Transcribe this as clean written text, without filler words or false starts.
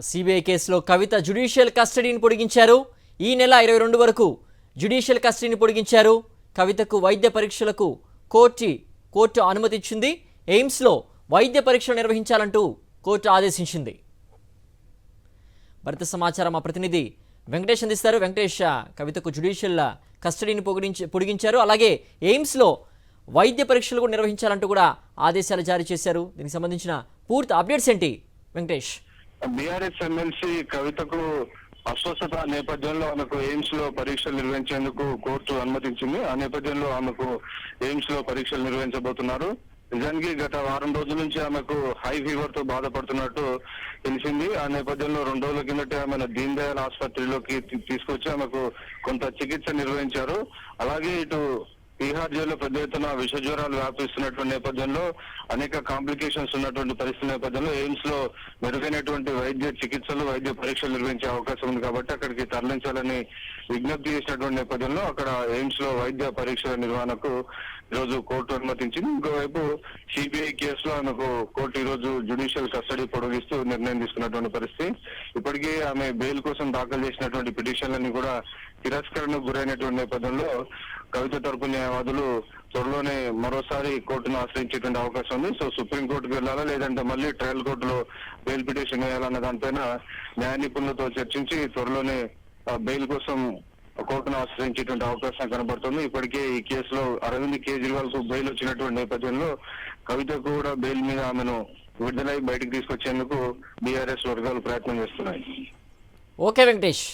CBI కేసులో కవిత judicial కస్టడీని పొడిగించారు. ఈ నెల 22 వరకు జ్యుడిషియల్ కస్టడీని పొడిగించారు. కవితకు వైద్య పరీక్షలకు కోర్టు అనుమతి ఇచ్చింది. ఎయిమ్స్లో వైద్య పరీక్షలు నిర్వహించాలంటూ కోర్టు ఆదేశించింది. భర్త సమాచారం మా ప్రతినిధి వెంకటేష్ అందిస్తారు. వెంకటేష్, కవితకు జ్యుడిషియల్ కస్టడీని పొడిగించారు. అలాగే ఎయిమ్స్లో వైద్య పరీక్షలు కూడా నిర్వహించాలంటూ కూడా ఆదేశాలు జారీ చేశారు. దీనికి సంబంధించిన పూర్తి అప్డేట్స్ ఏంటి వెంకటేష్? బీఆర్ఎస్ ఎమ్మెల్సీ కవితకు అస్వస్థత నేపథ్యంలో ఆమెకు ఎయిమ్స్ లో పరీక్షలు నిర్వహించేందుకు కోర్టు అనుమతించింది. ఆ నేపథ్యంలో ఆమెకు ఎయిమ్స్ లో పరీక్షలు నిర్వహించబోతున్నారు. నిజానికి గత వారం రోజుల నుంచి ఆమెకు హై ఫీవర్ తో బాధపడుతున్నట్టు తెలిసింది. ఆ నేపథ్యంలో 2 రోజుల కిందటే ఆమెను దీన్ దయాళ్ ఆసుపత్రిలోకి తీసుకొచ్చి ఆమెకు కొంత చికిత్స నిర్వహించారు. అలాగే ఇటు బీహార్ జైల్లో పెద్ద ఎత్తున విష జ్వరాలు వ్యాపిస్తున్నటువంటి నేపథ్యంలో అనేక కాంప్లికేషన్స్ ఉన్నటువంటి పరిస్థితి నేపథ్యంలో ఎయిమ్స్ లో మెరుగైనటువంటి వైద్య చికిత్సలు వైద్య పరీక్షలు నిర్వహించే అవకాశం ఉంది కాబట్టి అక్కడికి తరలించాలని విజ్ఞప్తి చేసినటువంటి నేపథ్యంలో అక్కడ ఎయిమ్స్ లో వైద్య పరీక్షల నిర్వహణకు ఈరోజు కోర్టు అనుమతించింది. ఇంకోవైపు సిబిఐ కేసులో ఆమెకు కోర్టు ఈ రోజు జ్యుడిషియల్ కస్టడీ పొడిగిస్తూ నిర్ణయం తీసుకున్నటువంటి పరిస్థితి. ఇప్పటికే ఆమె బెయిల్ కోసం దాఖలు చేసినటువంటి పిటిషన్లన్నీ కూడా తిరస్కరణకు గురైనటువంటి నేపథ్యంలో కవిత తరపు న్యాయవాదులు త్వరలోనే మరోసారి కోర్టును ఆశ్రయించేటువంటి అవకాశం ఉంది. సో సుప్రీంకోర్టుకు వెళ్ళాలా లేదంటే మళ్ళీ ట్రయల్ కోర్టులో బెయిల్ పిటిషన్ వేయాలన్న దానిపైన న్యాయ నిపుణులతో చర్చించి త్వరలోనే బెయిల్ కోసం కోర్టును ఆశ్రయించేటువంటి అవకాశం కనబడుతుంది. ఇప్పటికే ఈ కేసులో అరవింద్ కేజ్రీవాల్ కు బెయిల్ వచ్చినటువంటి నేపథ్యంలో కవితకు కూడా బెయిల్ మీద ఆమెను విడుదలై బయటకు తీసుకొచ్చేందుకు బీఆర్ఎస్ వర్గాలు ప్రయత్నం చేస్తున్నాయి. ఓకే వెంకటేష్.